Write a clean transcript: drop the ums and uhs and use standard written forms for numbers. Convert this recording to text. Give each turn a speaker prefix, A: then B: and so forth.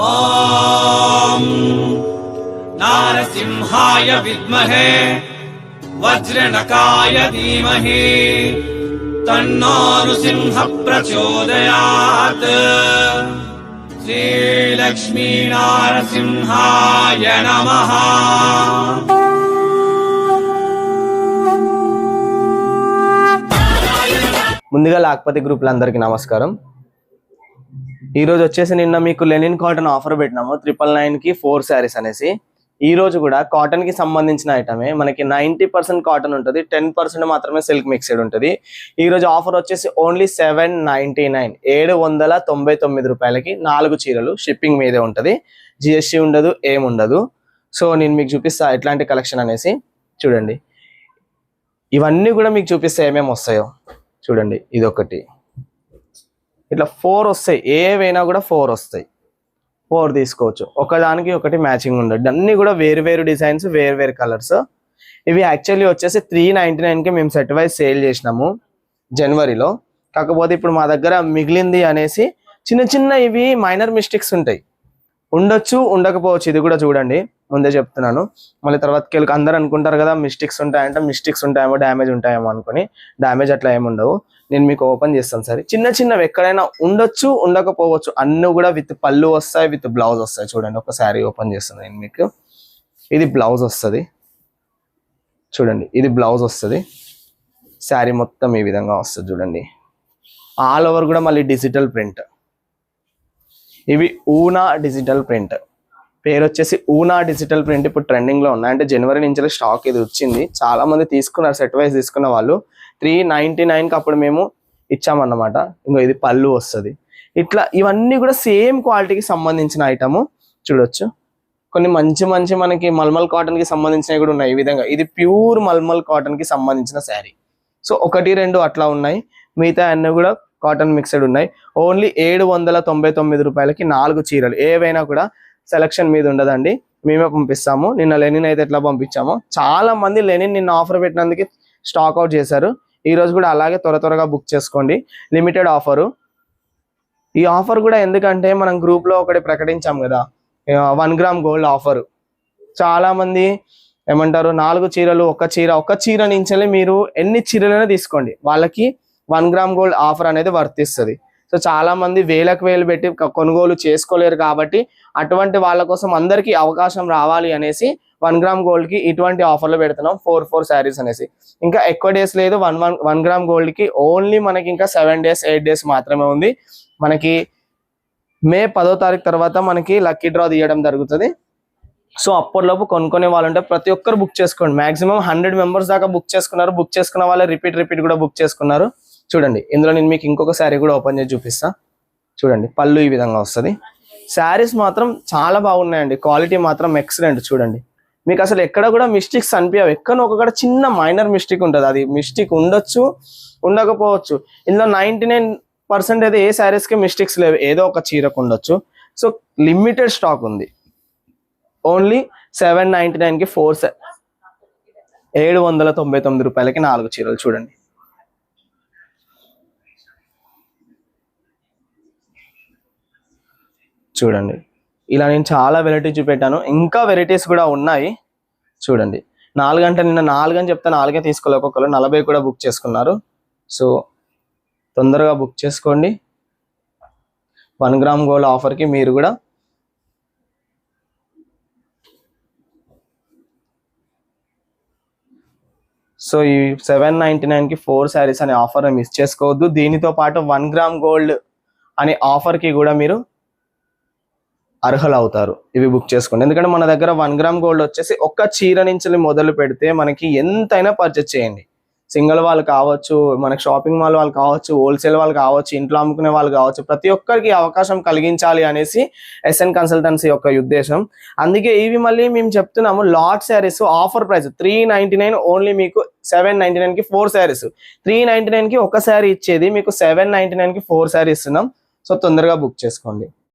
A: ఓం నారసింహాయ విద్మహే వజ్రనకాయ ధీమహి తన్నో నృసింహ ప్రచోదయాత్. శ్రీలక్ష్మీ నారసింహాయ నమః.
B: ముందుగా లాక్పతి గ్రూపులందరికీ నమస్కారం. ఈరోజు వచ్చేసి నిన్న మీకు లెనిన్ కాటన్ ఆఫర్ పెట్టినాము 999కి 4 శారీస్ అనేసి. ఈ రోజు కూడా కాటన్ కి సంబంధించిన ఐటమే. మనకి 90% కాటన్ ఉంటుంది, 10% మాత్రమే సిల్క్ మిక్స్డ్ ఉంటుంది. ఈ రోజు ఆఫర్ వచ్చేసి ఓన్లీ 799 799 రూపాయలకి 4 చీరలు. షిప్పింగ్ మీదే ఉంటుంది, జిఎస్టీ ఉండదు, ఏముండదు. సో నేను మీకు చూపిస్తా ఎట్లాంటి కలెక్షన్ అనేసి. చూడండి, ఇవన్నీ కూడా మీకు చూపిస్తే ఏమేమి వస్తాయో చూడండి. ఇదొకటి, ఇట్లా 4 వస్తాయి, ఏవైనా కూడా 4 వస్తాయి. 4 తీసుకోవచ్చు, ఒకదానికి ఒకటి మ్యాచింగ్ ఉండదు. అన్ని కూడా వేరు వేరు డిజైన్స్, వేరు వేరు కలర్స్. ఇవి యాక్చువల్లీ వచ్చేసి 399కి మేము సెట్ వైజ్ సేల్ చేసినాము జనవరిలో. కాకపోతే ఇప్పుడు మా దగ్గర మిగిలింది అనేసి చిన్న చిన్న ఇవి మైనర్ మిస్టేక్స్ ఉంటాయి, ఉండొచ్చు ఉండకపోవచ్చు. ఇది కూడా చూడండి, ముందే చెప్తున్నాను. మళ్ళీ తర్వాతకి అందరూ అనుకుంటారు కదా మిస్టేక్స్ ఉంటాయంటే, మిస్టేక్స్ ఉంటాయేమో, డ్యామేజ్ ఉంటాయేమో అనుకుని. డ్యామేజ్ అట్లా ఏముండవు. నేను మీకు ఓపెన్ చేస్తాను సరే. చిన్న చిన్నవి ఎక్కడైనా ఉండొచ్చు, ఉండకపోవచ్చు. అన్నీ కూడా విత్ పళ్ళు వస్తాయి, విత్ బ్లౌజ్ వస్తాయి. చూడండి, ఒక శారీ ఓపెన్ చేస్తాను నేను మీకు. ఇది బ్లౌజ్ వస్తుంది చూడండి, ఇది బ్లౌజ్ వస్తుంది. శారీ మొత్తం ఈ విధంగా వస్తుంది చూడండి. ఆల్ ఓవర్ కూడా మళ్ళీ డిజిటల్ ప్రింట్. ఇవి ఊనా డిజిటల్ ప్రింట్. పేరు వచ్చేసి ఊనా డిజిటల్ ప్రింట్. ఇప్పుడు ట్రెండింగ్ లో ఉన్నాయి, అంటే జనవరి నుంచి స్టాక్ ఇది వచ్చింది. చాలా మంది తీసుకున్నారు, సెట్ వైజ్ తీసుకున్న వాళ్ళు. 399కి అప్పుడు మేము ఇచ్చామన్నమాట. ఇంకో ఇది పళ్ళు వస్తుంది. ఇట్లా ఇవన్నీ కూడా సేమ్ క్వాలిటీకి సంబంధించిన ఐటమ్. చూడొచ్చు, కొన్ని మంచి మంచి మనకి మల్మల్ కాటన్ కి సంబంధించినవి కూడా ఉన్నాయి. ఈ విధంగా ఇది ప్యూర్ మల్మల్ కాటన్ కి సంబంధించిన శారీ. సో 1, 2 అట్లా ఉన్నాయి, మిగతా అన్నీ కూడా కాటన్ మిక్స్డ్ ఉన్నాయి. ఓన్లీ 799 రూపాయలకి 4 చీరలు. ఏవైనా కూడా సెలక్షన్ మీద ఉండదండి, మేమే పంపిస్తాము. నిన్న లెనిన్ అయితే ఎట్లా పంపించామో, చాలా మంది లెనిన్ నిన్న ఆఫర్ పెట్టినందుకు స్టాక్ అవుట్ చేశారు. ఈ రోజు కూడా అలాగే త్వరగా బుక్ చేసుకోండి. Limited offer. ఈ ఆఫర్ కూడా ఎందుకంటే మనం గ్రూప్ లో ఒకటి ప్రకటించాం కదా, 1 గ్రామ్ గోల్డ్ ఆఫర్. చాలా మంది ఏమంటారు, 4 చీరలు, ఒక చీర నుంచి మీరు ఎన్ని చీరలైనా తీసుకోండి, వాళ్ళకి 1 గ్రామ్ గోల్డ్ ఆఫర్ అనేది వర్తిస్తుంది. సో చాలా మంది వేలకు వేలు పెట్టి కొనుగోలు చేసుకోలేరు కాబట్టి అటువంటి వాళ్ళ కోసం అందరికీ అవకాశం రావాలి అనేసి 1 గ్రామ్ గోల్డ్ కి ఇటువంటి ఆఫర్లు పెడుతున్నాం. 4 శారీస్ అనేసి. ఇంకా ఎక్కువ డేస్ లేదు 1 గ్రామ్ గోల్డ్ కి. ఓన్లీ మనకి ఇంకా 7 డేస్ 8 డేస్ మాత్రమే ఉంది. మనకి మే 10వ తారీఖు తర్వాత మనకి లక్కీ డ్రా తీయడం జరుగుతుంది. సో అప్పటిలోపు కొనుక్కునే వాళ్ళు ఉంటే ప్రతి ఒక్కరు బుక్ చేసుకోండి. మాక్సిమం 100 మెంబర్స్ దాకా బుక్ చేసుకున్నారు. బుక్ చేసుకున్న వాళ్ళే రిపీట్ కూడా బుక్ చేసుకున్నారు. చూడండి, ఇందులో నేను మీకు ఇంకొక శారీ కూడా ఓపెన్ చేసి చూపిస్తా. చూడండి, పళ్ళు ఈ విధంగా వస్తుంది. శారీస్ మాత్రం చాలా బాగున్నాయండి, క్వాలిటీ మాత్రం ఎక్సలెంట్. చూడంండి, మీకు అసలు ఎక్కడ కూడా మిస్టేక్స్ అనిపించవు. ఎక్కడో ఒకక్కడ చిన్న మైనర్ మిస్టేక్ ఉంటుంది, అది మిస్టేక్ ఉండొచ్చు, ఉండకపోవచ్చు. ఇందులో 99% అయితే ఏ శారీస్కి మిస్టేక్స్ లేవు, ఏదో ఒక చీరకు ఉండొచ్చు. సో లిమిటెడ్ స్టాక్ ఉంది. ఓన్లీ 799కి 799 రూపాయలకి 4 చీరలు. చూడండి, చూడండి, ఇలా నేను చాలా వెరైటీ చూపెట్టాను, ఇంకా వెరైటీస్ కూడా ఉన్నాయి. చూడండి, 4 గంటలు నిన్న 4 అని చెప్తే 4 తీసుకోవాలి. ఒక్కొక్కరు 40 కూడా బుక్ చేసుకున్నారు. సో తొందరగా బుక్ చేసుకోండి. 1 గ్రామ్ గోల్డ్ ఆఫర్కి మీరు కూడా సో ఈ 799కి 4 శారీస్ అనే ఆఫర్ మిస్ చేసుకోవద్దు. దీనితో పాటు 1 గ్రామ్ గోల్డ్ అనే ఆఫర్కి కూడా మీరు అర్హులు అవుతారు. ఇవి బుక్ చేసుకోండి. ఎందుకంటే మన దగ్గర 1 గ్రామ్ గోల్డ్ వచ్చేసి ఒక్క చీర నుంచి మొదలు పెడితే మనకి ఎంతైనా పర్చేస్ చేయండి. సింగిల్ వాళ్ళు కావచ్చు, మనకి షాపింగ్ మాల్ వాళ్ళు కావచ్చు, హోల్సేల్ వాళ్ళు కావచ్చు, ఇంట్లో అమ్ముకునే వాళ్ళు కావచ్చు, ప్రతి ఒక్కరికి అవకాశం కలిగించాలి అనేసి ఎస్ఎన్ కన్సల్టెన్సీ యొక్క ఉద్దేశం. అందుకే ఇవి మళ్ళీ మేము చెప్తున్నాము, lot saris offer price 399, only మీకు 799కి 4 శారీస్. 399కి ఒక శారీ ఇచ్చేది, మీకు 799కి 4 శారీ ఇస్తున్నాం. సో తొందరగా బుక్ చేసుకోండి.